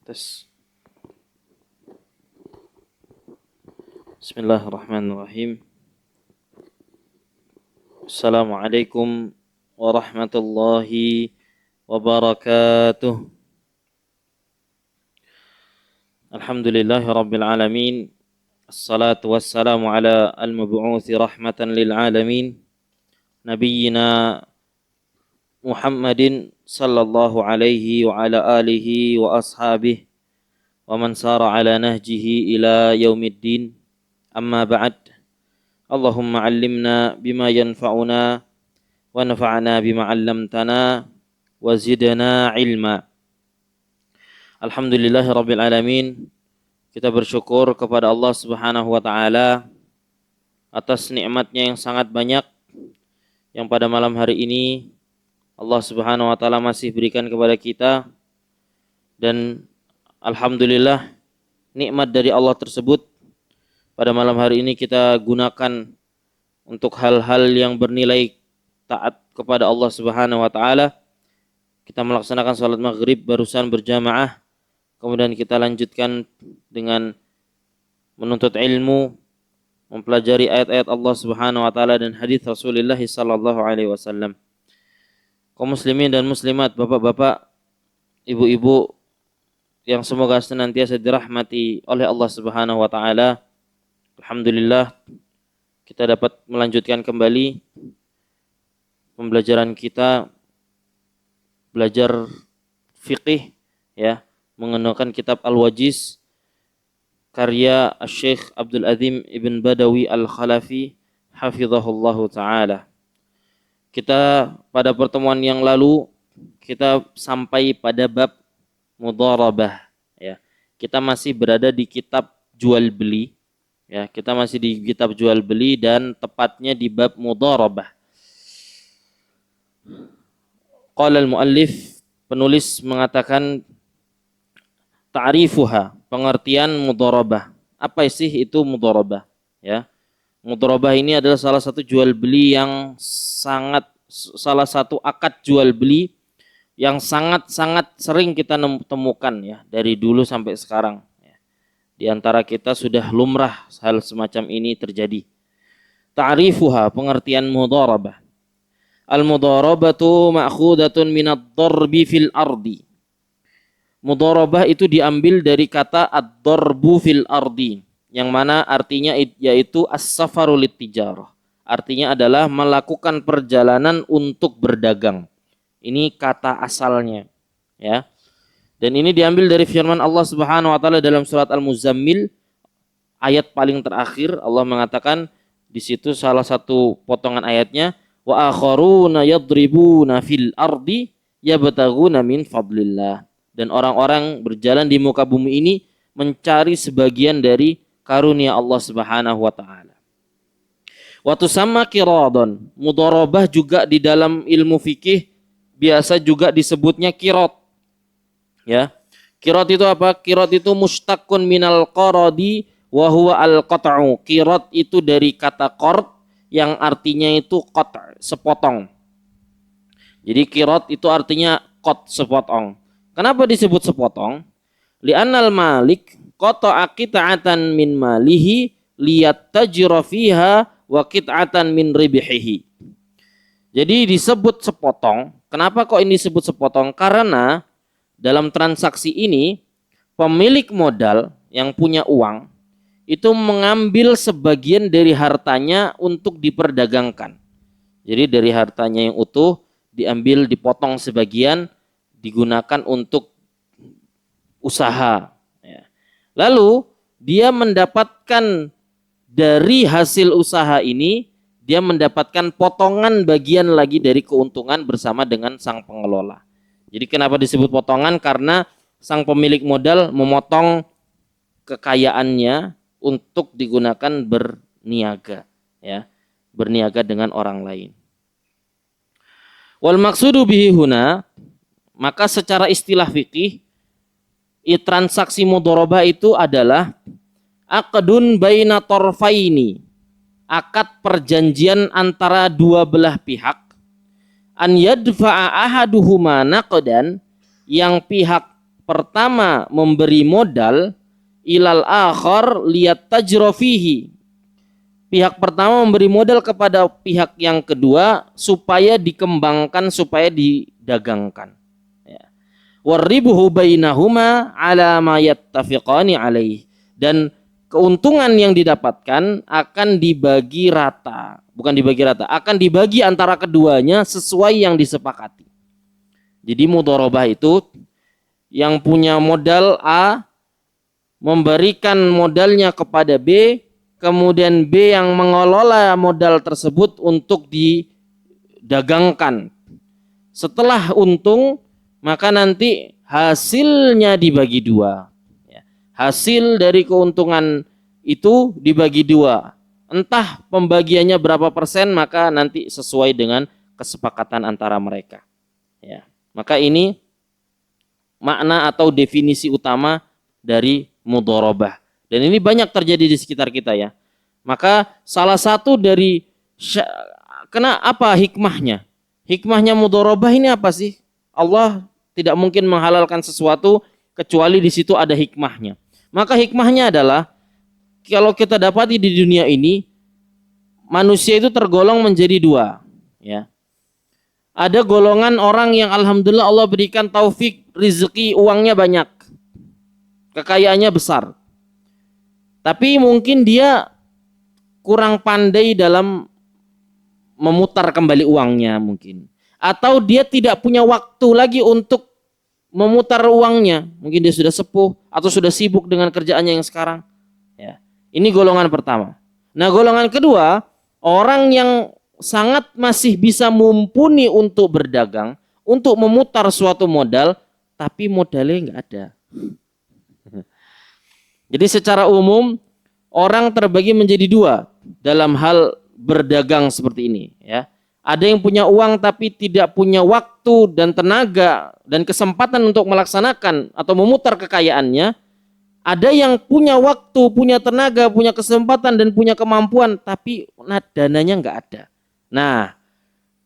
Tes. Bismillahirrahmanirrahim. Assalamualaikum warahmatullahi wabarakatuh. Alhamdulillahi rabbil alamin. Assalatu wassalamu ala al-mab'uthi rahmatan lil alamin. Nabiyyina Muhammadin sallallahu alaihi wa ala alihi wa ashabihi wa man sara ala nahjihi ila yaumiddin. Amma ba'd. Allahumma 'allimna bima yanfa'una wa nafa'na bima 'allamtana wa zidna ilma. Alhamdulillahi rabbil alamin. Kita bersyukur kepada Allah Subhanahu wa taala atas nikmatnya yang sangat banyak yang pada malam hari ini Allah Subhanahu wa taala masih berikan kepada kita, dan alhamdulillah nikmat dari Allah tersebut pada malam hari ini kita gunakan untuk hal-hal yang bernilai taat kepada Allah Subhanahu wa taala. Kita melaksanakan salat maghrib barusan berjamaah, kemudian kita lanjutkan dengan menuntut ilmu, mempelajari ayat-ayat Allah Subhanahu wa taala dan hadis Rasulullah sallallahu alaihi wasallam. Kaum muslimin dan muslimat, bapak-bapak, ibu-ibu yang semoga senantiasa dirahmati oleh Allah Subhanahu wa taala. Alhamdulillah kita dapat melanjutkan kembali pembelajaran kita, belajar fiqih ya, menggunakan kitab Al-Wajiz karya Syekh Abdul Azim Ibn Badawi Al-Khalafi hafizahullahu taala. Kita pada pertemuan yang lalu kita sampai pada bab mudharabah ya. Kita masih berada di kitab jual beli ya. Kita masih di kitab jual beli dan tepatnya di bab mudharabah. Qala al-muallif, penulis mengatakan ta'rifuha, pengertian mudharabah. Apa sih itu mudharabah ya? Mudharabah ini adalah salah satu salah satu akad jual beli yang sangat sering kita temukan ya, dari dulu sampai sekarang ya. Di antara kita sudah lumrah hal semacam ini terjadi. Ta'rifuha, pengertian mudharabah. Al-mudharabatu ma'khudatun minad darbi fil ardi. Mudharabah itu diambil dari kata ad-darbu fil ardi, yang mana artinya yaitu as-safaru lit-tijarah. Artinya adalah melakukan perjalanan untuk berdagang. Ini kata asalnya ya. Dan ini diambil dari firman Allah Subhanahu wa taala dalam surat Al-Muzammil ayat paling terakhir. Allah mengatakan di situ, salah satu potongan ayatnya, wa akharuna yadribuna fil ardi yabtaghuna min fadlillah. Dan orang-orang berjalan di muka bumi ini mencari sebagian dari karunia Allah Subhanahu wa taala. Wa tusamma qiradun. Mudharabah juga di dalam ilmu fikih biasa juga disebutnya qirad. Ya. Qirad itu apa? Qirad itu mustaqun minal qaradi wa huwa al-qat'u. Qirad itu dari kata qard yang artinya itu qat', sepotong. Jadi qirad itu artinya qat, sepotong. Kenapa disebut sepotong? Li'annal malik qata'a qit'atan min malihi liyatajira fiha wa qit'atan min ribihihi. Jadi disebut sepotong. Kenapa kok ini disebut sepotong? Karena dalam transaksi ini pemilik modal yang punya uang itu mengambil sebagian dari hartanya untuk diperdagangkan. Jadi dari hartanya yang utuh diambil, dipotong sebagian, digunakan untuk usaha. Lalu dia mendapatkan dari hasil usaha ini, dia mendapatkan potongan bagian lagi dari keuntungan bersama dengan sang pengelola. Jadi kenapa disebut potongan? Karena sang pemilik modal memotong kekayaannya untuk digunakan berniaga ya, berniaga dengan orang lain. Wal maqsudu bihi huna, maka secara istilah fikih, transaksi mudharabah itu adalah aqdun baina tarfaini, akad perjanjian antara dua belah pihak, an yadfa'a ahaduhuma naqdan, yang pihak pertama memberi modal, ilal akhar liyat tajrofihi. Pihak pertama memberi modal kepada pihak yang kedua supaya dikembangkan, supaya didagangkan. Ya. Warribuhu bainahuma ala ma yattafiqani alaih. Dan keuntungan yang didapatkan akan dibagi rata. Bukan dibagi rata, akan dibagi antara keduanya sesuai yang disepakati. Jadi mudharabah itu yang punya modal A memberikan modalnya kepada B, kemudian B yang mengelola modal tersebut untuk didagangkan. Setelah untung, maka nanti hasilnya dibagi dua. Hasil dari keuntungan itu dibagi dua. Entah pembagiannya berapa persen, maka nanti sesuai dengan kesepakatan antara mereka. Ya. Maka ini makna atau definisi utama dari mudharabah. Dan ini banyak terjadi di sekitar kita ya. Maka salah satu dari apa hikmahnya? Hikmahnya mudharabah ini apa sih? Allah tidak mungkin menghalalkan sesuatu kecuali di situ ada hikmahnya. Maka hikmahnya adalah kalau kita dapati di dunia ini manusia itu tergolong menjadi dua, ya. Ada golongan orang yang alhamdulillah Allah berikan taufik, rezeki, uangnya banyak, kekayaannya besar. Tapi mungkin dia kurang pandai dalam memutar kembali uangnya mungkin. Atau dia tidak punya waktu lagi untuk memutar uangnya. Mungkin dia sudah sepuh atau sudah sibuk dengan kerjaannya yang sekarang. Ya. Ini golongan pertama. Nah, golongan kedua, orang yang sangat masih bisa mumpuni untuk berdagang, untuk memutar suatu modal, tapi modalnya nggak ada. Jadi secara umum orang terbagi menjadi dua dalam hal berdagang seperti ini. Ya, ada yang punya uang tapi tidak punya waktu dan tenaga dan kesempatan untuk melaksanakan atau memutar kekayaannya. Ada yang punya waktu, punya tenaga, punya kesempatan dan punya kemampuan, tapi dananya nggak ada. Nah,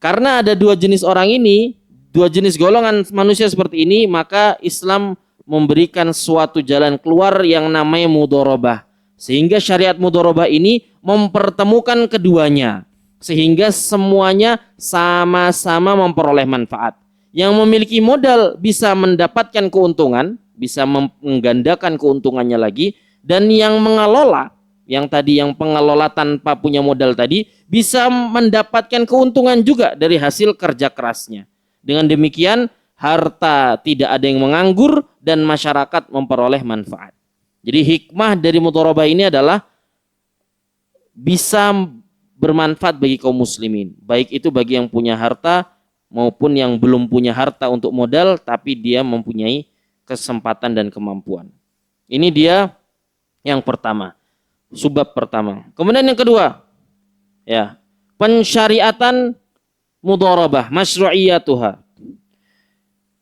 karena ada dua jenis orang ini, dua jenis golongan manusia seperti ini, maka Islam memberikan suatu jalan keluar yang namanya mudharabah. Sehingga syariat mudharabah ini mempertemukan keduanya. Sehingga semuanya sama-sama memperoleh manfaat. Yang memiliki modal bisa mendapatkan keuntungan, bisa menggandakan keuntungannya lagi, dan yang mengelola, yang tadi yang pengelola tanpa punya modal tadi, bisa mendapatkan keuntungan juga dari hasil kerja kerasnya. Dengan demikian, harta tidak ada yang menganggur dan masyarakat memperoleh manfaat. Jadi hikmah dari mudharabah ini adalah bisa bermanfaat bagi kaum muslimin. Baik itu bagi yang punya harta maupun yang belum punya harta untuk modal, tapi dia mempunyai kesempatan dan kemampuan. Ini dia yang pertama, subbab pertama. Kemudian yang kedua, ya, pensyariatan mudharabah, masyru'iyatuha.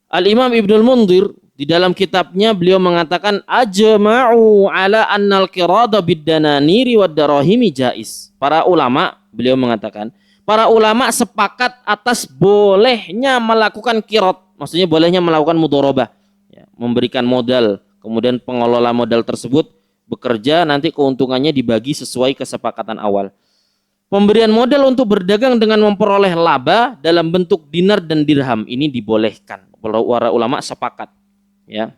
Al-Imam Ibnul Mundhir di dalam kitabnya beliau mengatakan ajma'u ala annal qirada bid-dananiri wad-darahimi jaiz. Para ulama, beliau mengatakan, para ulama sepakat atas bolehnya melakukan qirat, maksudnya bolehnya melakukan mudharabah. Ya, memberikan modal, kemudian pengelola modal tersebut bekerja, nanti keuntungannya dibagi sesuai kesepakatan awal. Pemberian modal untuk berdagang dengan memperoleh laba dalam bentuk dinar dan dirham ini dibolehkan. Para ulama sepakat. Ya.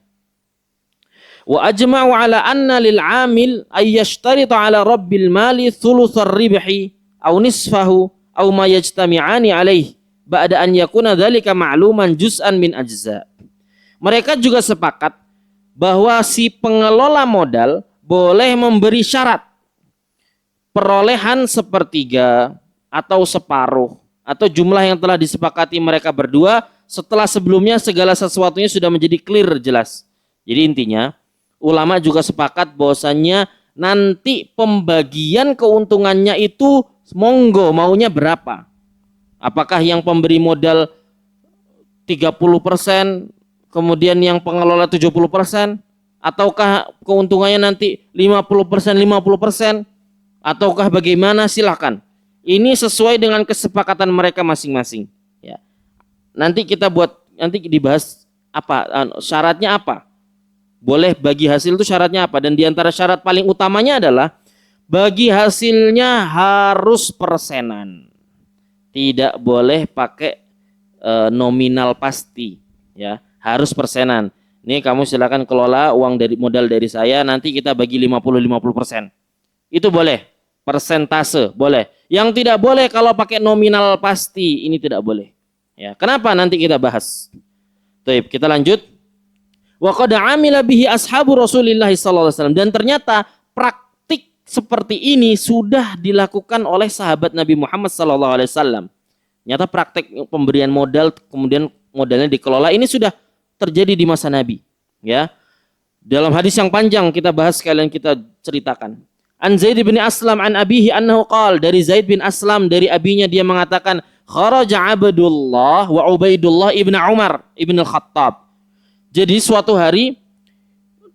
Wa ajma'u ala anna lil 'amil ay yashtarita ala rabbil mali thulutsar ribhi aw nisfahu aw ma yajtami'ani alaih ba'da an yakuna dzalika ma'luman juz'an min ajza'. Mereka juga sepakat bahwa si pengelola modal boleh memberi syarat perolehan sepertiga atau separuh atau jumlah yang telah disepakati mereka berdua setelah sebelumnya segala sesuatunya sudah menjadi clear, jelas. Jadi intinya ulama juga sepakat bahwasannya nanti pembagian keuntungannya itu monggo maunya berapa. Apakah yang pemberi modal 30%, kemudian yang pengelola 70%, ataukah keuntungannya nanti 50%, 50%, ataukah bagaimana, silakan. Ini sesuai dengan kesepakatan mereka masing-masing. Ya. Nanti kita nanti dibahas apa syaratnya apa. Boleh bagi hasil itu syaratnya apa? Dan diantara syarat paling utamanya adalah bagi hasilnya harus persenan. Tidak boleh pakai nominal pasti, ya. Harus persenan. Ini kamu silakan kelola uang dari modal dari saya, nanti kita bagi 50-50%. Itu boleh. Persentase boleh. Yang tidak boleh kalau pakai nominal pasti, ini tidak boleh. Ya, kenapa? Nanti kita bahas. Baik, kita lanjut. Wa qad amila bihi ashabu Rasulillah sallallahu alaihi wasallam, dan ternyata praktik seperti ini sudah dilakukan oleh sahabat Nabi Muhammad sallallahu alaihi wasallam. Nyata praktik pemberian modal kemudian modalnya dikelola ini sudah terjadi di masa Nabi, ya. Dalam hadis yang panjang kita bahas, sekalian kita ceritakan. An Zaid bin Aslam an abihi annahu qala, dari Zaid bin Aslam dari abinya dia mengatakan, kharaja Abdullah wa Ubaidullah ibn Umar ibn al-Khattab. Jadi suatu hari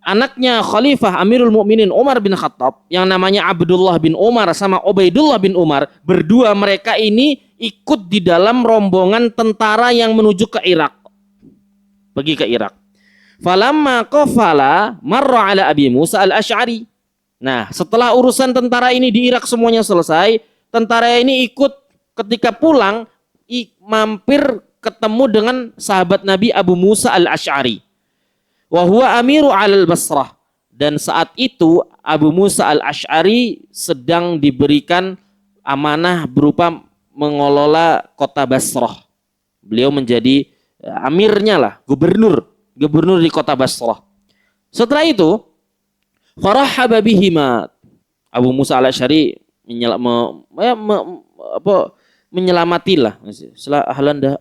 anaknya Khalifah Amirul Mukminin Umar bin Khattab yang namanya Abdullah bin Umar sama Ubaidullah bin Umar, berdua mereka ini ikut di dalam rombongan tentara yang menuju ke Irak. Pergi ke Irak. Falamma qafala marra ala Abi Musa al-Asy'ari. Nah, setelah urusan tentara ini di Irak semuanya selesai, tentara ini ikut, ketika pulang mampir ketemu dengan sahabat Nabi Abu Musa al-Asy'ari. Wa huwa amiru al-Basrah, dan saat itu Abu Musa al-Asy'ari sedang diberikan amanah berupa mengelola kota Basrah. Beliau menjadi amirnya lah, gubernur di kota Basrah. Setelah itu farahaba bihima, Abu Musa al-Asy'ari menyelamatilah.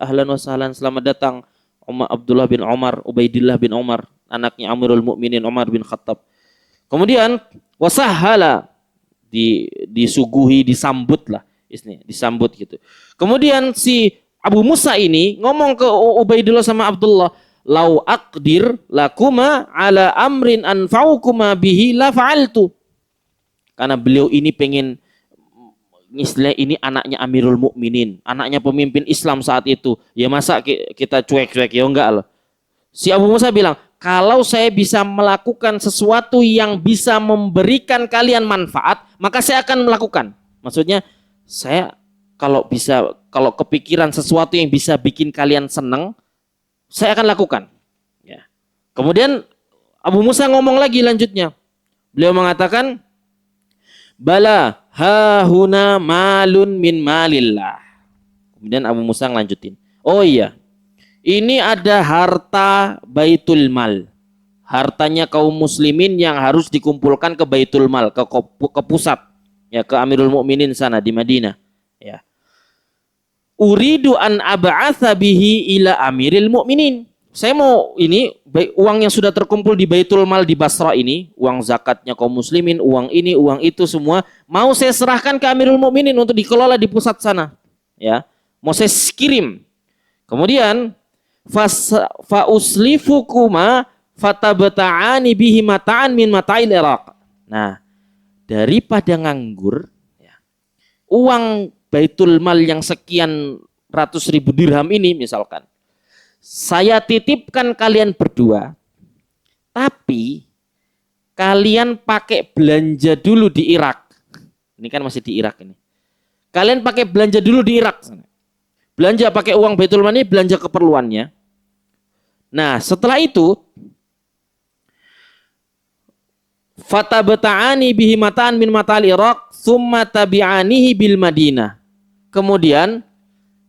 Ahlan wa sahlan, selamat datang Abdullah bin Umar, Ubaidillah bin Umar, anaknya Amirul Mukminin Umar bin Khattab. Kemudian wasahala, disuguhi, disambutlah, disambut gitu. Kemudian si Abu Musa ini ngomong ke Ubaidillah sama Abdullah, lau aqdir lakuma ala amrin anfa'ukuma bihi la fa'altu. Karena beliau ini pengen, istilah ini anaknya Amirul Mukminin, anaknya pemimpin Islam saat itu. Ya masa kita cuek-cuek, ya enggak loh. Si Abu Musa bilang, kalau saya bisa melakukan sesuatu yang bisa memberikan kalian manfaat, maka saya akan melakukan. Maksudnya, saya kalau kepikiran sesuatu yang bisa bikin kalian senang, saya akan lakukan. Ya. Kemudian Abu Musa ngomong lagi lanjutnya. Beliau mengatakan, bala hahuna malun min malillah. Kemudian Abu Musa ngelanjutin, oh iya, ini ada harta Baitul Mal, hartanya kaum muslimin yang harus dikumpulkan ke Baitul Mal, ke pusat, ya, ke Amirul Mukminin sana di Madinah, ya. Uridu an ab'atsa bihi ila Amiril Mukminin. Saya mau ini uang yang sudah terkumpul di Baitul Mal di Basra ini, uang zakatnya kaum muslimin, uang ini, uang itu semua mau saya serahkan ke Amirul Mukminin untuk dikelola di pusat sana, ya. Mau saya kirim. Kemudian fa uslifukuma fatabta'ani bihi mata'an min mata'il Iraq. Nah, daripada nganggur, ya, uang Baitul Mal yang sekian ratus ribu dirham ini misalkan, saya titipkan kalian berdua, tapi kalian pakai belanja dulu di Irak. Ini kan masih di Irak ini. Kalian pakai belanja dulu di Irak. Belanja pakai uang Baitul Mal ini, belanja keperluannya. Nah, setelah itu fatabta'ani bihi mata'an min mata'al Iraq summa tabi'anihi bil Madinah. Kemudian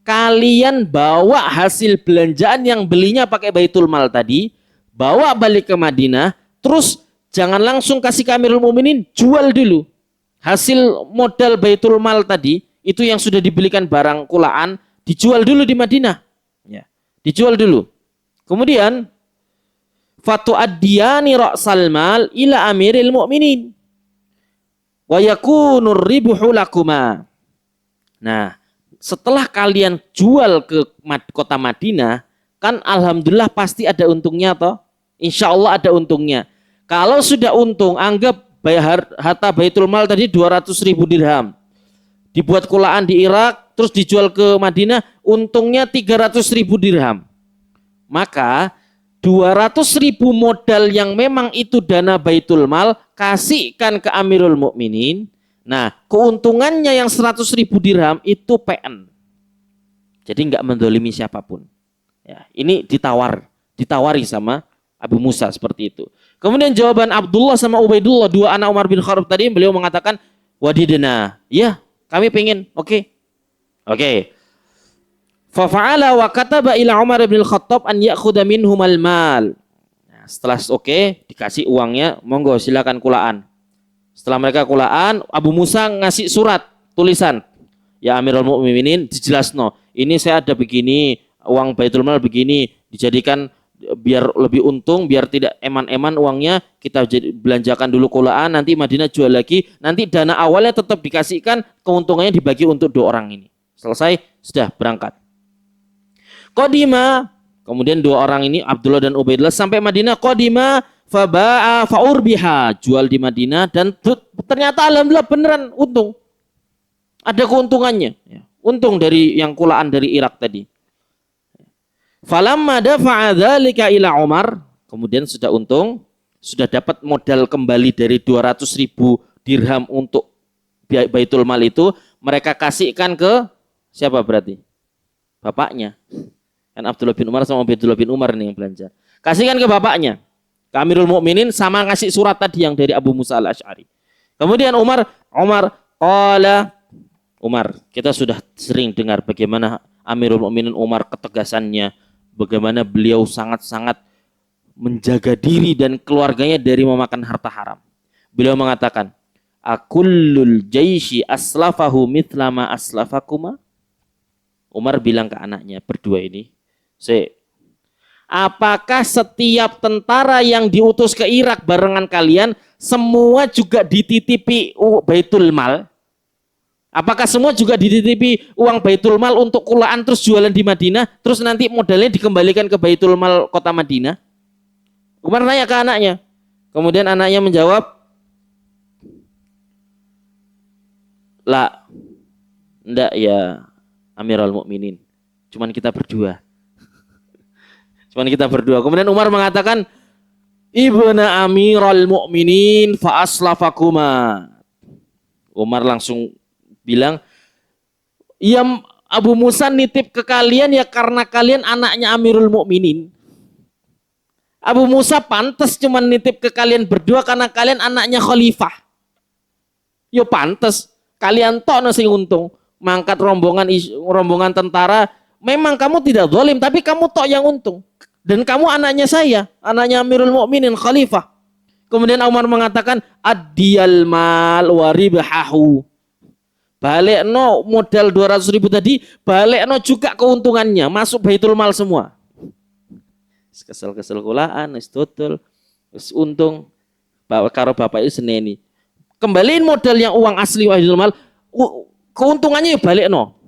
kalian bawa hasil belanjaan yang belinya pakai Baitul Mal tadi, bawa balik ke Madinah, terus jangan langsung kasih ke Amirul Mukminin, jual dulu. Hasil modal Baitul Mal tadi, itu yang sudah dibelikan barang kulaan, dijual dulu di Madinah. Ya, dijual dulu. Kemudian fatu'addiyani ra'sal mal ila Amiril Mukminin wa yakunur ribuhu lakuma. Nah, setelah kalian jual ke kota Madinah, kan alhamdulillah pasti ada untungnya toh. Insya Allah ada untungnya. Kalau sudah untung, anggap harta Baitul Mal tadi 200.000 dirham. Dibuat kulaan di Irak, terus dijual ke Madinah, untungnya 300.000 dirham. Maka 200.000 modal yang memang itu dana Baitul Mal, kasihkan ke Amirul Mukminin. Nah, keuntungannya yang 100.000 dirham itu PN. Jadi nggak mendolimi siapapun. Ya, ini ditawari sama Abu Musa seperti itu. Kemudian jawaban Abdullah sama Ubaidullah, dua anak Umar bin Khattab tadi, beliau mengatakan, wadidna, ya kami pengen, oke. Fafa'ala wa kataba ila Umar bin Khattab an ya'khudha minhumal mal. Nah, setelah oke, dikasih uangnya, monggo silakan kulaan. Setelah mereka kulaan, Abu Musa ngasih surat tulisan, ya Amirul Mukminin, dijelasno, ini saya ada begini, uang Baitul Mal begini, dijadikan biar lebih untung, biar tidak eman-eman uangnya, kita belanjakan dulu kulaan, nanti Madinah jual lagi, nanti dana awalnya tetap dikasihkan, keuntungannya dibagi untuk 2 orang ini. Selesai, sudah berangkat. Qadima, kemudian 2 orang ini Abdullah dan Ubaidillah sampai Madinah. Qadima faba'a fa'urbiha, jual di Madinah, dan ternyata alhamdulillah beneran untung. Ada keuntungannya, untung dari yang kulaan dari Irak tadi. Falamma dafa'a dzalika ila Umar, kemudian sudah untung, sudah dapat modal kembali dari 200.000 dirham untuk Baitul Mal itu, mereka kasihkan ke siapa berarti? Bapaknya. Kan Abdullah bin Umar sama Ubaidullah bin Umar nih yang belanja. Kasihkan ke bapaknya, ke Amirul Mukminin, sama ngasih surat tadi yang dari Abu Musa al-Asy'ari. Kemudian Umar, kita sudah sering dengar bagaimana Amirul Mukminin Umar ketegasannya, bagaimana beliau sangat-sangat menjaga diri dan keluarganya dari memakan harta haram. Beliau mengatakan, akullul jaisi aslafahu mithla ma aslafakuma. Umar bilang ke anaknya berdua ini, apakah setiap tentara yang diutus ke Irak barengan kalian semua juga dititipi Baitul Mal? Apakah semua juga dititipi uang Baitul Mal untuk kulaan terus jualan di Madinah, terus nanti modalnya dikembalikan ke Baitul Mal kota Madinah? Umar nanya ke anaknya. Kemudian anaknya menjawab, la, enggak ya Amirul Mukminin, cuman kita berdua. Kemudian Umar mengatakan, Ibna Amirul Mukminin fa aslafakuma. Umar langsung bilang, ya Abu Musa nitip ke kalian ya karena kalian anaknya Amirul Mukminin. Abu Musa pantas cuma nitip ke kalian berdua karena kalian anaknya khalifah. Yo pantas, kalian tok sing untung. Mangkat rombongan tentara, memang kamu tidak zalim, tapi kamu tok yang untung. Dan kamu anaknya saya, anaknya Amirul Mukminin khalifah. Kemudian Umar mengatakan, ad-diyal mal wa ribahahu. Balekno modal 200.000 tadi, balekno juga keuntungannya, masuk Baitul Mal semua. Kesel-kesel kulaan, wis dodol, wis untung. Karo bapak itu seneni. Kembaliin modal yang uang asli Baitul Mal, keuntungannya ya balekno.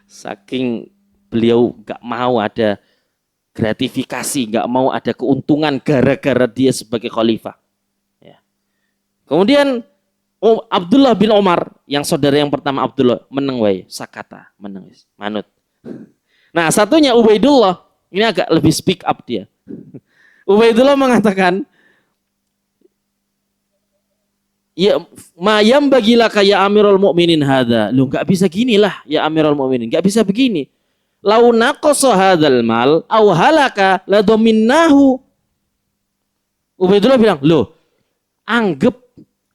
Saking beliau gak mau ada gratifikasi, gak mau ada keuntungan gara-gara dia sebagai khalifah. Ya. Kemudian Abdullah bin Umar, yang saudara yang pertama Abdullah, meneng wae, sakata, meneng wis, manut. Nah, satunya Ubaidullah, ini agak lebih speak up dia. Ubaidullah mengatakan, ya mayam bagilah kayak Amirul Mukminin hadza. Lu enggak bisa ginilah ya Amirul Mukminin, enggak bisa begini. Lau naqasa hadzal mal aw halaka la dominnahu. Ubaidullah bilang, "Loh, anggap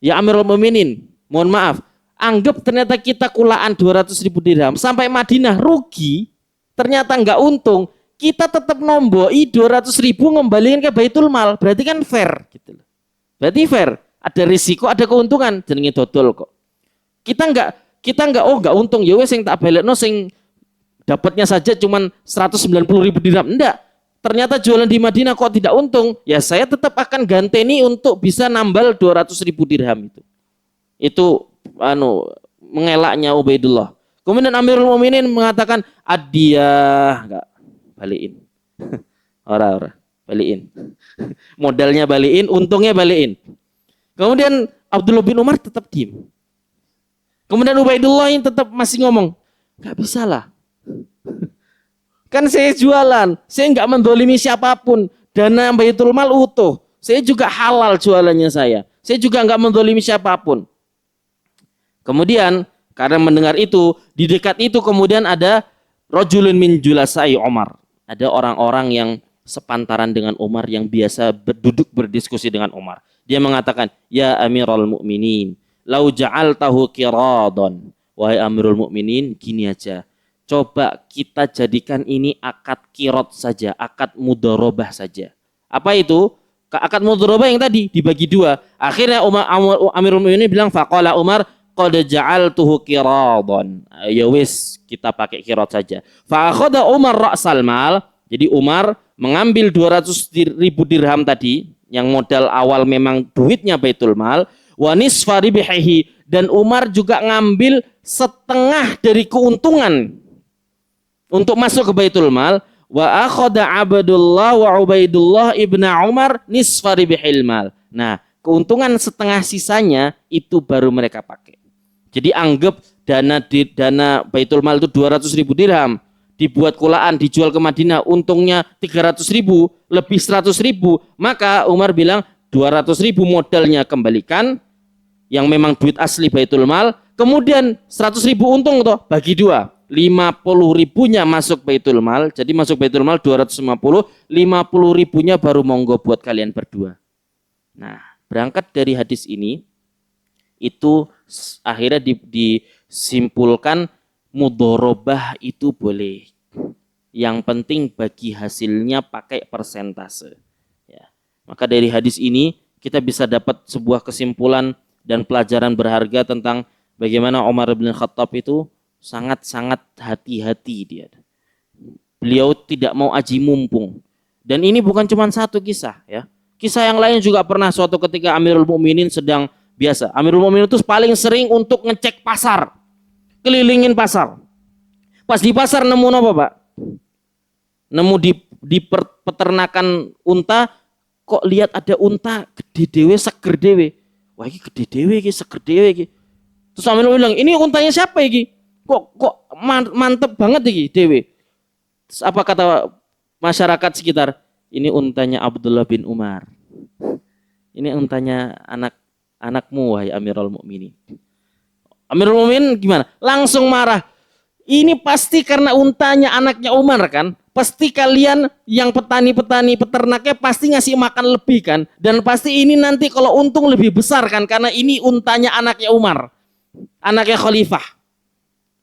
ya Amirul Mukminin, mohon maaf, anggap ternyata kita kulaan 200.000 dirham sampai Madinah rugi, ternyata enggak untung, kita tetap nomboi 200.000 ngembalikan ke Baitul Mal, berarti kan fair gitu loh. Berarti fair. Ada risiko, ada keuntungan, jenenge dodol kok. Kita enggak enggak untung, ya wes sing tak balekno sing dapatnya saja cuman 190.000 dirham. Enggak. Ternyata jualan di Madinah kok tidak untung, ya saya tetap akan ganteni untuk bisa nambal 200.000 dirham itu. Itu mengelaknya Ubaidullah. Kemudian Amirul Mukminin mengatakan, "Adiyah, enggak balikin." Ora, balikin. Modalnya balikin, untungnya balikin. Kemudian Abdullah bin Umar tetap diam. Kemudian Ubaidullah ini tetap masih ngomong, nggak bisa lah. Kan saya jualan, saya nggak mendolimi siapapun. Dana Baitul Mal utuh. Saya juga halal jualannya saya. Saya juga nggak mendolimi siapapun. Kemudian karena mendengar itu, di dekat itu kemudian ada rajulun min julasai Umar. Ada orang-orang yang sepantaran dengan Umar yang biasa duduk berdiskusi dengan Umar. Dia mengatakan, "Ya Amirul Mukminin, lau ja'altahu qiradon." Wahai Amirul Mukminin, gini aja. Coba kita jadikan ini akad kirot saja, akad mudharabah saja. Apa itu? Akad mudharabah yang tadi dibagi dua. Akhirnya Amirul Mukminin bilang, faqala Umar, qad ja'altuhu qiradon. Ya wis, kita pakai kirot saja. Fa akhadha Umar ra'sal mal. Jadi Umar mengambil 200.000 dirham tadi, yang modal awal memang duitnya Baitul Mal, wa nisfa ribihi, dan Umar juga ngambil setengah dari keuntungan untuk masuk ke Baitul Mal. Wa akhadha Abdullah wa Ubaidullah ibnu Umar nisfa ribihil mal. Nah, keuntungan setengah sisanya itu baru mereka pakai. Jadi anggap dana Baitul Mal itu 200.000 dirham, dibuat kulaan, dijual ke Madinah, untungnya 300.000, lebih 100.000, maka Umar bilang 200.000 modalnya kembalikan, yang memang duit asli Baitul Mal, kemudian 100.000 untung toh, bagi dua. 50.000-nya masuk Baitul Mal, jadi masuk Baitul Mal 250, 50.000-nya baru monggo buat kalian berdua. Nah, berangkat dari hadis ini, itu akhirnya disimpulkan mudharabah itu boleh. Yang penting bagi hasilnya pakai persentase. Ya. Maka dari hadis ini kita bisa dapat sebuah kesimpulan dan pelajaran berharga tentang bagaimana Umar bin Khattab itu sangat-sangat hati-hati dia. Beliau tidak mau aji mumpung. Dan ini bukan cuma satu kisah, ya. Kisah yang lain juga pernah suatu ketika Amirul Mukminin sedang biasa. Amirul Mukminin itu paling sering untuk ngecek pasar. Kelilingin pasar. Pas di pasar nemu apa, Pak? Nemu di peternakan unta, kok lihat ada unta gede dewe, seger dewe. Wah, ini gede dewe, ini seger dewe. Terus Amirul bilang, ini untanya siapa ini? Kok mantep banget iki dewe. Terus apa kata masyarakat sekitar? Ini untanya Abdullah bin Umar. Ini untanya anakmu wahai Amirul Mukminin. Amirul Mukminin gimana? Langsung marah. Ini pasti karena untanya anaknya Umar kan? Pasti kalian yang petani-petani peternaknya pasti ngasih makan lebih kan? Dan pasti ini nanti kalau untung lebih besar kan? Karena ini untanya anaknya Umar. Anaknya Khalifah.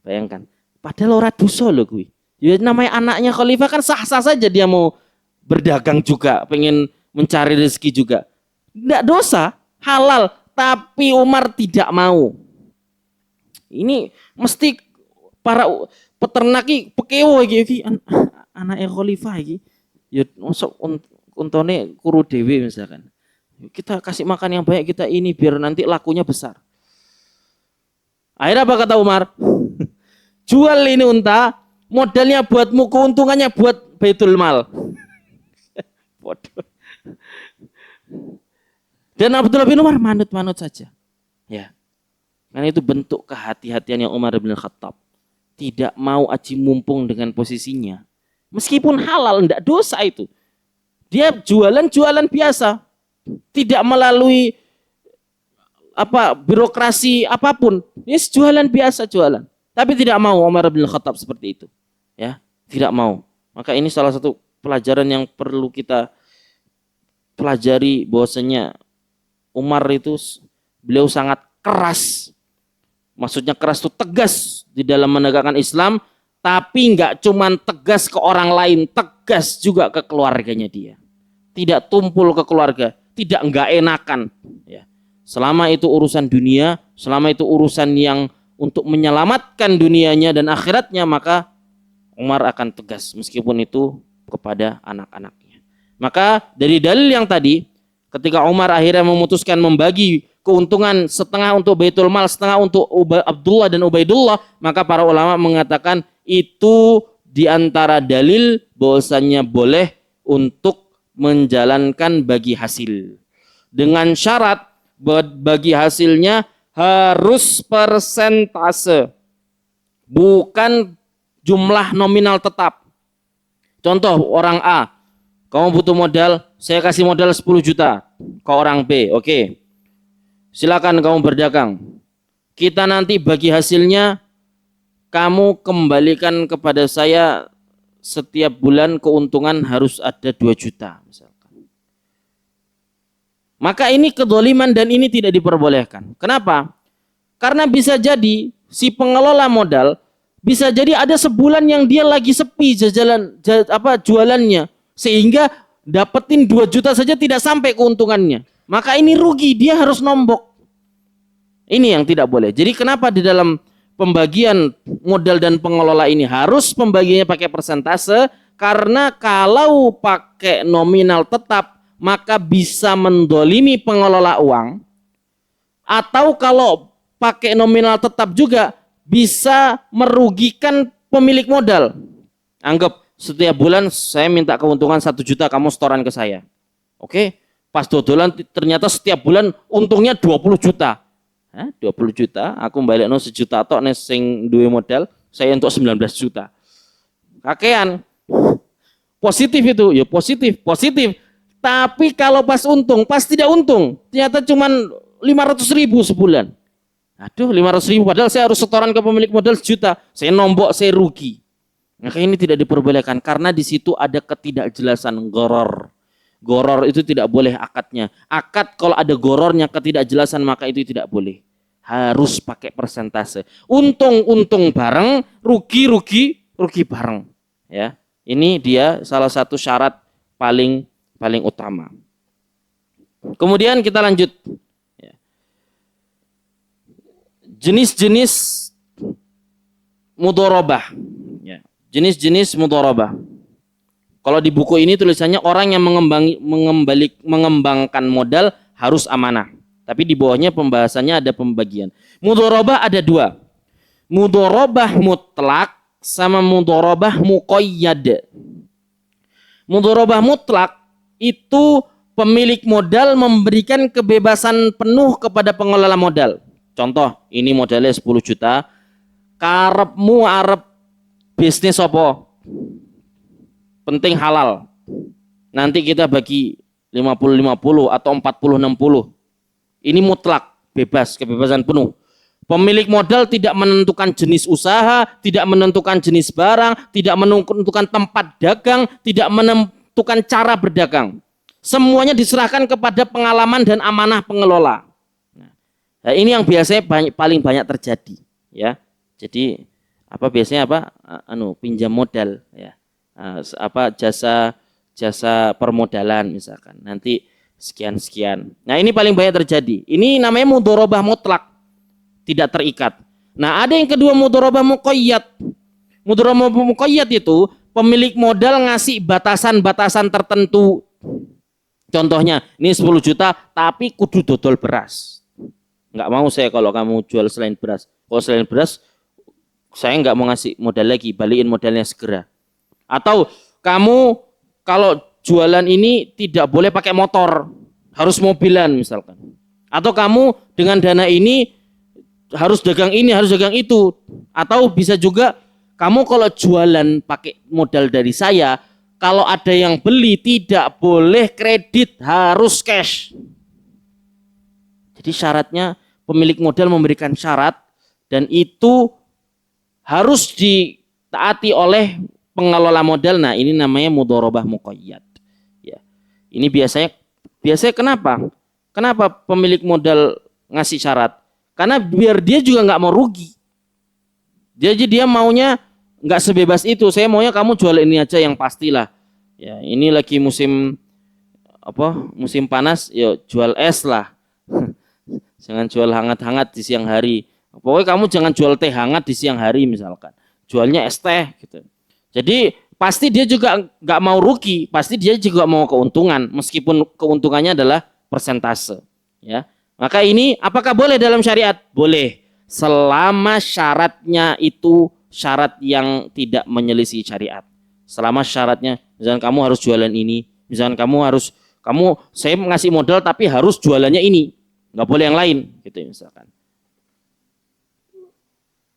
Bayangkan, padahal ora dosa loh gue. Ya namanya anaknya Khalifah kan sah-sah saja dia mau berdagang juga, pengen mencari rezeki juga. Tidak dosa, halal, tapi Umar tidak mau. Ini mesti para peternak iki pekewo iki anaknya Khalifah iki. Ya masuk untone kuru dewe misalkan. Kita kasih makan yang banyak kita ini biar nanti lakunya besar. Akhirnya apa kata Umar? Jual ini unta, modalnya buatmu, keuntungannya buat Baitul Mal. Bodoh. Dan Abdullah bin Umar manut-manut saja. Ya. Karena itu bentuk kehati-hatian yang Umar bin Khattab. Tidak mau aji mumpung dengan posisinya. Meskipun halal, tidak dosa itu. Dia jualan biasa. Tidak melalui birokrasi apapun. Dia jualan biasa jualan. Tapi tidak mau Umar bin Khattab seperti itu. Ya, tidak mau. Maka ini salah satu pelajaran yang perlu kita pelajari, bahwasanya Umar itu beliau sangat keras. Maksudnya keras itu tegas di dalam menegakkan Islam, tapi nggak cuman tegas ke orang lain, tegas juga ke keluarganya dia. Tidak tumpul ke keluarga, tidak nggak enakan. Ya. Selama itu urusan dunia, selama itu urusan yang untuk menyelamatkan dunianya dan akhiratnya, maka Umar akan tegas meskipun itu kepada anak-anaknya. Maka dari dalil yang tadi, ketika Umar akhirnya memutuskan membagi keuntungan setengah untuk Baitul Mal, setengah untuk Abdullah dan Ubaidullah, maka para ulama mengatakan itu diantara dalil bahwasannya boleh untuk menjalankan bagi hasil. Dengan syarat bagi hasilnya harus persentase, bukan jumlah nominal tetap. Contoh orang A, kamu butuh modal, saya kasih modal 10 juta ke orang B. Oke. Silakan kamu berdagang. Kita nanti bagi hasilnya kamu kembalikan kepada saya setiap bulan keuntungan harus ada 2 juta misalkan. Maka ini kedzaliman dan ini tidak diperbolehkan. Kenapa? Karena bisa jadi si pengelola modal bisa jadi ada sebulan yang dia lagi sepi jualannya sehingga dapetin 2 juta saja tidak sampai keuntungannya. Maka ini rugi, dia harus nombok. Ini yang tidak boleh. Jadi kenapa di dalam pembagian modal dan pengelola ini harus pembagiannya pakai persentase? Karena kalau pakai nominal tetap maka bisa mendolimi pengelola uang. Atau kalau pakai nominal tetap juga bisa merugikan pemilik modal. Anggap setiap bulan saya minta keuntungan 1 juta, kamu setoran ke saya. Oke, pas dodolan ternyata setiap bulan untungnya 20 juta. 20 juta, aku balik 1 juta tok nih sing duwe modal, saya untuk 19 juta. Kakean. Positif itu, ya positif. Tapi kalau pas untung, pas tidak untung, ternyata cuman 500.000 sebulan. Aduh, 500.000 padahal saya harus setoran ke pemilik modal 1 juta. Saya nombok, saya rugi. Maka ini tidak diperbolehkan karena di situ ada ketidakjelasan goror. Goror itu tidak boleh akadnya. Akad kalau ada gorornya, ketidakjelasan, maka itu tidak boleh. Harus pakai persentase. Untung bareng, rugi bareng. Ya, ini dia salah satu syarat paling utama. Kemudian kita lanjut. Jenis-jenis mudharabah. Jenis-jenis mudharabah. Kalau di buku ini tulisannya orang yang mengembangkan modal harus amanah. Tapi di bawahnya pembahasannya ada pembagian. Mudharabah ada 2. Mudharabah mutlak sama mudharabah muqayyad. Mudharabah mutlak itu pemilik modal memberikan kebebasan penuh kepada pengelola modal. Contoh, ini modalnya 10 juta. Karepmu arep bisnis apa? Penting halal. Nanti kita bagi 50-50 atau 40-60. Ini mutlak, bebas, kebebasan penuh. Pemilik modal tidak menentukan jenis usaha, tidak menentukan jenis barang, tidak menentukan tempat dagang, tidak menentukan cara berdagang. Semuanya diserahkan kepada pengalaman dan amanah pengelola. Nah, ini yang biasanya paling banyak terjadi, ya. Jadi biasanya pinjam modal, ya. Jasa permodalan misalkan. Nanti sekian. Nah, ini paling banyak terjadi. Ini namanya mudharabah mutlak, tidak terikat. Nah, ada yang kedua mudharabah muqayyad. Mudharabah muqayyad itu pemilik modal ngasih batasan-batasan tertentu. Contohnya, ini 10 juta tapi kudu dodol beras. Enggak mau saya kalau kamu jual selain beras. Kalau selain beras, saya enggak mau ngasih modal lagi, balikin modalnya segera. Atau kamu kalau jualan ini tidak boleh pakai motor, harus mobilan misalkan. Atau kamu dengan dana ini harus dagang ini, harus dagang itu. Atau bisa juga kamu kalau jualan pakai modal dari saya, kalau ada yang beli tidak boleh kredit, harus cash. Jadi syaratnya pemilik modal memberikan syarat dan itu harus ditaati oleh pengelola modal. Nah, ini namanya mudharabah muqayyad. Ya. Ini biasanya kenapa? Kenapa pemilik modal ngasih syarat? Karena biar dia juga nggak mau rugi. Jadi dia maunya nggak sebebas itu. Saya maunya kamu jual ini aja yang pastilah. Ya, ini lagi musim musim panas, ya jual es lah. Jangan jual hangat-hangat di siang hari. Pokoknya kamu jangan jual teh hangat di siang hari misalkan. Jualnya es teh gitu. Jadi pasti dia juga nggak mau rugi, pasti dia juga mau keuntungan, meskipun keuntungannya adalah persentase. Ya, maka ini apakah boleh dalam syariat? Boleh, selama syaratnya itu syarat yang tidak menyelisih syariat. Selama syaratnya, misalnya kamu harus jualan ini, misalnya saya ngasih modal tapi harus jualannya ini, nggak boleh yang lain, gitu misalkan.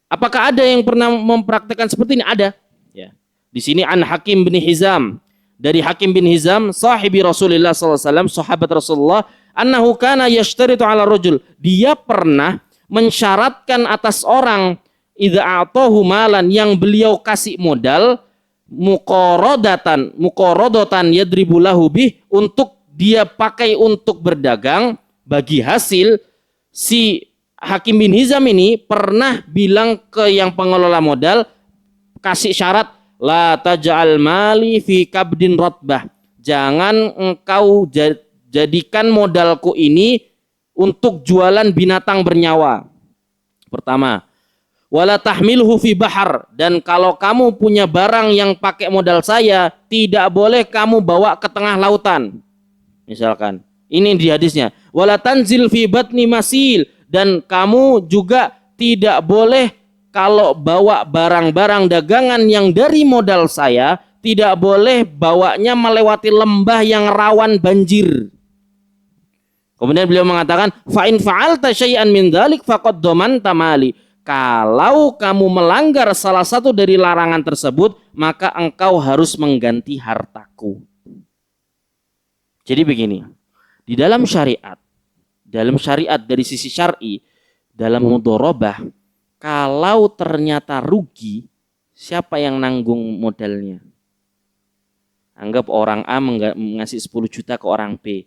Apakah ada yang pernah mempraktekkan seperti ini? Ada. Ya. Di sini an Hakim bin Hizam, dari Hakim bin Hizam sahibi Rasulullah SAW, sahabat Rasulullah, annahu kana yashtaritu ala rajul, dia pernah mensyaratkan atas orang idza a'tahu malan, yang beliau kasih modal, muqaradatan yadribu lahu bih, untuk dia pakai untuk berdagang. Bagi hasil, si Hakim bin Hizam ini pernah bilang ke yang pengelola modal, kasih syarat, la taj'al mali fi kabdin ratbah, jangan engkau jadikan modalku ini untuk jualan binatang bernyawa. Pertama, wala tahmilhu fi bahar, dan kalau kamu punya barang yang pakai modal saya, tidak boleh kamu bawa ke tengah lautan. Misalkan, ini di hadisnya, wala tanzil fi batni masil, dan kamu juga tidak boleh kalau bawa barang-barang dagangan yang dari modal saya, tidak boleh bawanya melewati lembah yang rawan banjir. Kemudian beliau mengatakan, fa in fa'alta syai'an min dzalik faqad dhamanta mali, kalau kamu melanggar salah satu dari larangan tersebut, maka engkau harus mengganti hartaku. Jadi begini, di dalam syariat dari sisi syar'i, dalam mudharabah, kalau ternyata rugi, siapa yang nanggung modalnya? Anggap orang A ngasih 10 juta ke orang B,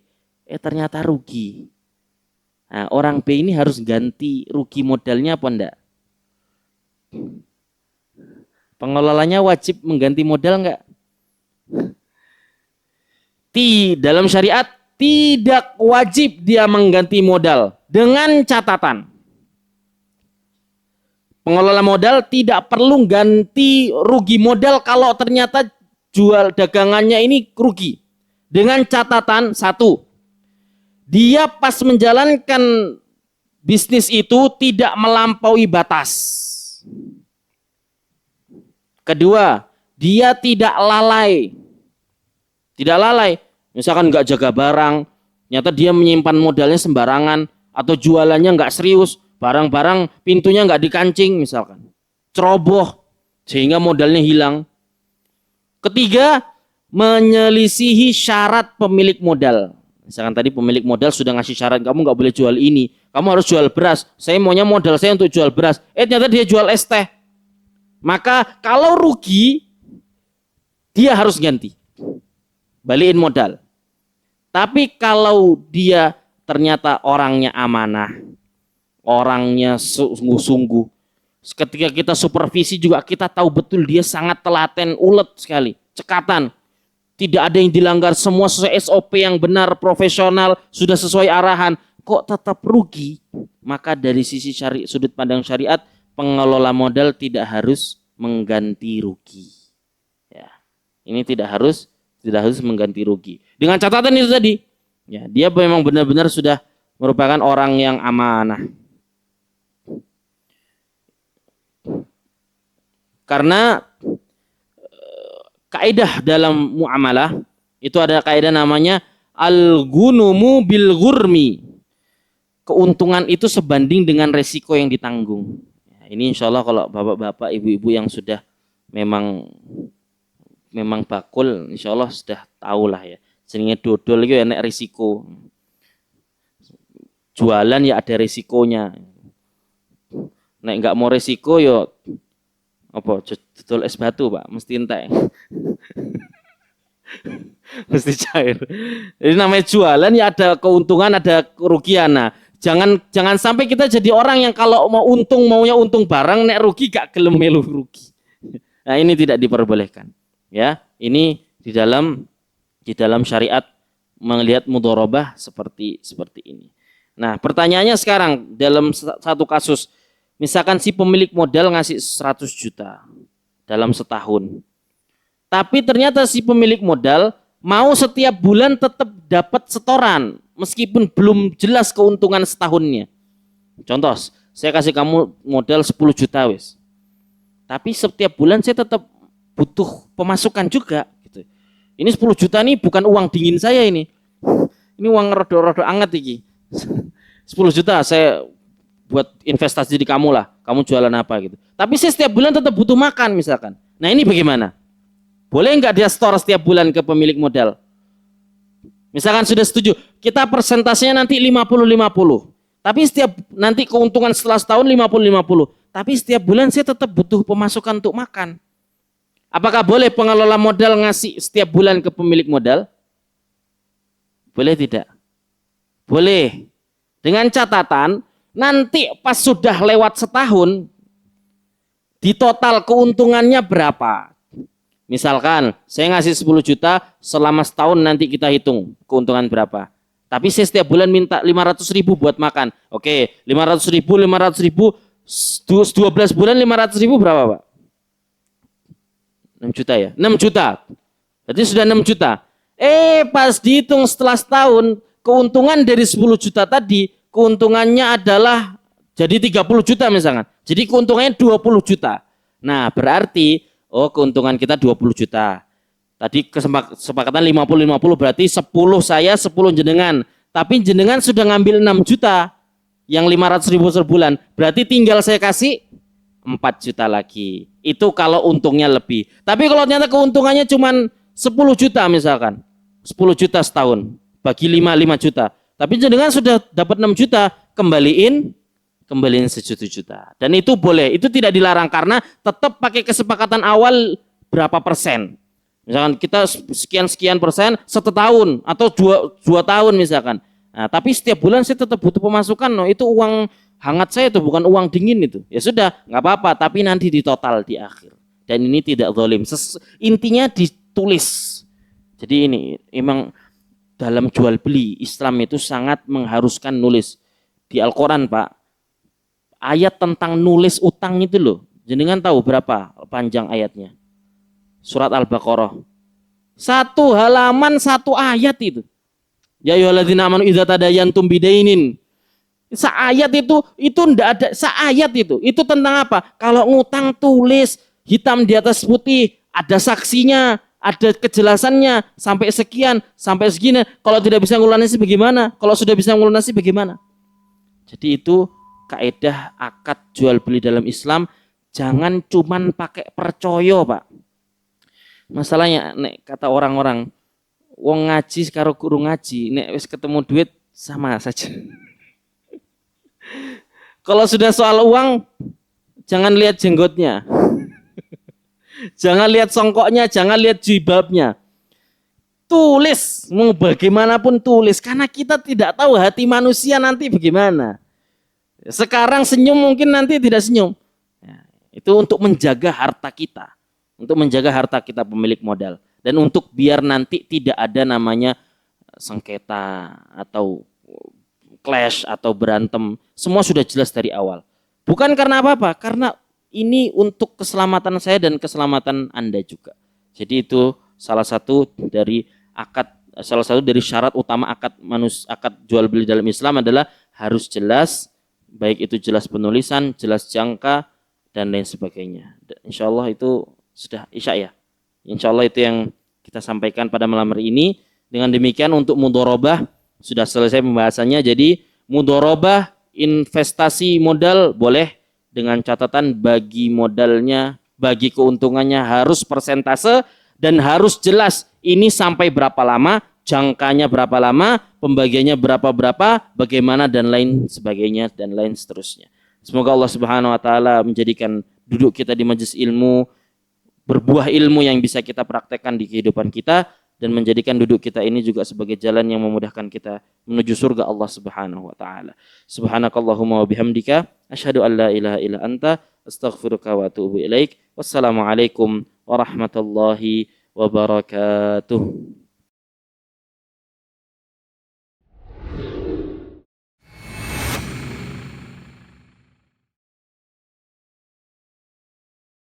ternyata rugi. Nah, orang B ini harus ganti rugi modalnya apa enggak? Pengelolanya wajib mengganti modal enggak? Dalam syariat tidak wajib dia mengganti modal, dengan catatan pengelola modal tidak perlu ganti rugi modal kalau ternyata jual dagangannya ini rugi. Dengan catatan, satu, dia pas menjalankan bisnis itu tidak melampaui batas. Kedua, dia tidak lalai. Tidak lalai. Misalkan nggak jaga barang, ternyata dia menyimpan modalnya sembarangan, atau jualannya nggak serius, barang-barang pintunya nggak dikancing misalkan, ceroboh sehingga modalnya hilang. Ketiga, menyelisihi syarat pemilik modal. Misalkan tadi pemilik modal sudah ngasih syarat, kamu nggak boleh jual ini, kamu harus jual beras. Saya maunya modal saya untuk jual beras. Ternyata dia jual es teh. Maka kalau rugi, dia harus ganti, balikin modal. Tapi kalau dia ternyata orangnya amanah, orangnya sungguh-sungguh, ketika kita supervisi juga kita tahu betul dia sangat telaten, ulet sekali, cekatan, tidak ada yang dilanggar, semua sesuai SOP yang benar, profesional, sudah sesuai arahan, kok tetap rugi, maka dari sisi sudut pandang syariat, pengelola modal tidak harus mengganti rugi. Ya, ini tidak harus mengganti rugi. Dengan catatan itu tadi, ya, dia memang benar-benar sudah merupakan orang yang amanah. Karena kaidah dalam muamalah itu ada kaidah namanya al-gunumu bil ghurmi. Keuntungan itu sebanding dengan resiko yang ditanggung. Ya, ini insya Allah kalau bapak-bapak, ibu-ibu yang sudah memang bakul, insya Allah sudah tahu lah ya. Seningnya dodol itu enak risiko. Jualan ya ada risikonya. Nek nggak mau risiko yo apa dodol es batu Pak, mesti entek. Mesti cair. Jadi namanya jualan ya ada keuntungan, ada kerugian. Nah, jangan sampai kita jadi orang yang kalau mau untung maunya untung barang, nek rugi gak gelem melu rugi. Nah, ini tidak diperbolehkan. Ya, ini di dalam syariat melihat mudharabah seperti ini. Nah, pertanyaannya sekarang dalam satu kasus, misalkan si pemilik modal ngasih 100 juta dalam setahun. Tapi ternyata si pemilik modal mau setiap bulan tetap dapat setoran meskipun belum jelas keuntungan setahunnya. Contoh, saya kasih kamu modal 10 juta wis. Tapi setiap bulan saya tetap butuh pemasukan juga gitu. Ini 10 juta nih bukan uang dingin saya ini. Ini uang rodo-rodo anget iki. 10 juta saya buat investasi di kamu lah. Kamu jualan apa gitu. Tapi saya setiap bulan tetap butuh makan misalkan. Nah, ini bagaimana? Boleh nggak dia store setiap bulan ke pemilik modal? Misalkan sudah setuju, kita persentasenya nanti 50-50. Tapi setiap nanti keuntungan setelah setahun 50-50. Tapi setiap bulan saya tetap butuh pemasukan untuk makan. Apakah boleh pengelola modal ngasih setiap bulan ke pemilik modal? Boleh tidak? Boleh. Dengan catatan, nanti pas sudah lewat setahun, di total keuntungannya berapa? Misalkan, saya ngasih 10 juta, selama setahun nanti kita hitung keuntungan berapa. Tapi saya setiap bulan minta 500.000 buat makan. Oke, 500.000, 12 bulan 500.000 berapa, Pak? 6 juta ya? 6 juta. Berarti sudah 6 juta. Pas dihitung setelah setahun, keuntungan dari 10 juta tadi, keuntungannya adalah jadi 30 juta misalkan. Jadi keuntungannya 20 juta. Nah, berarti keuntungan kita 20 juta. Tadi kesepakatan 50-50 berarti 10 saya, 10 jenengan. Tapi jenengan sudah ngambil 6 juta yang 500.000 sebulan. Berarti tinggal saya kasih 4 juta lagi. Itu kalau untungnya lebih. Tapi kalau ternyata keuntungannya cuma 10 juta misalkan. 10 juta setahun. Bagi 5 juta. Tapi jenengan sudah dapat 6 juta. Kembaliin 1 juta. Dan itu boleh. Itu tidak dilarang karena tetap pakai kesepakatan awal berapa persen. Misalkan kita sekian persen 1 tahun atau 2 tahun misalkan. Nah, tapi setiap bulan saya tetap butuh pemasukan. Itu uang hangat saya, itu bukan uang dingin itu. Ya sudah, nggak apa-apa. Tapi nanti di total di akhir. Dan ini tidak zalim. Intinya ditulis. Jadi ini memang dalam jual beli Islam itu sangat mengharuskan nulis. Di Al-Quran, Pak, ayat tentang nulis utang itu loh. Jenengan tahu berapa panjang ayatnya? Surat Al-Baqarah. 1 halaman 1 ayat itu. Ya ayyuhalladzina amanu idza tadayantum bidainin. Seayat itu ndak ada seayat itu. Itu tentang apa? Kalau ngutang tulis hitam di atas putih, ada saksinya, ada kejelasannya sampai sekian, sampai segini. Kalau tidak bisa ngelunasi bagaimana? Kalau sudah bisa ngelunasi bagaimana? Jadi itu kaidah akad jual beli dalam Islam, jangan cuman pakai percaya, Pak. Masalahnya nek kata orang-orang wong ngaji karo guru ngaji, nek wis ketemu duit sama saja. Kalau sudah soal uang, jangan lihat jenggotnya. Jangan lihat songkoknya, jangan lihat jilbabnya. Tulis, mau bagaimanapun tulis, karena kita tidak tahu hati manusia nanti bagaimana. Sekarang senyum mungkin nanti tidak senyum. Itu untuk menjaga harta kita. Untuk menjaga harta kita pemilik modal. Dan untuk biar nanti tidak ada namanya sengketa atau clash atau berantem. Semua sudah jelas dari awal. Bukan karena apa-apa, karena ini untuk keselamatan saya dan keselamatan Anda juga. Jadi itu salah satu dari syarat utama akad jual beli dalam Islam adalah harus jelas, baik itu jelas penulisan, jelas jangka dan lain sebagainya. Insya Allah itu sudah isya ya. Insya Allah itu yang kita sampaikan pada malam hari ini. Dengan demikian untuk mudharabah sudah selesai pembahasannya. Jadi mudharabah investasi modal boleh dengan catatan bagi modalnya, bagi keuntungannya harus persentase dan harus jelas ini sampai berapa lama, jangkanya berapa lama, pembagiannya berapa, bagaimana dan lain sebagainya dan lain seterusnya. Semoga Allah Subhanahu wa taala menjadikan duduk kita di majelis ilmu berbuah ilmu yang bisa kita praktekkan di kehidupan kita dan menjadikan duduk kita ini juga sebagai jalan yang memudahkan kita menuju surga Allah Subhanahu wa taala. Subhanakallahumma wa bihamdika asyhadu an la ilaha illa anta astaghfiruka wa atubu ilaik. Wassalamualaikum warahmatullahi wabarakatuh.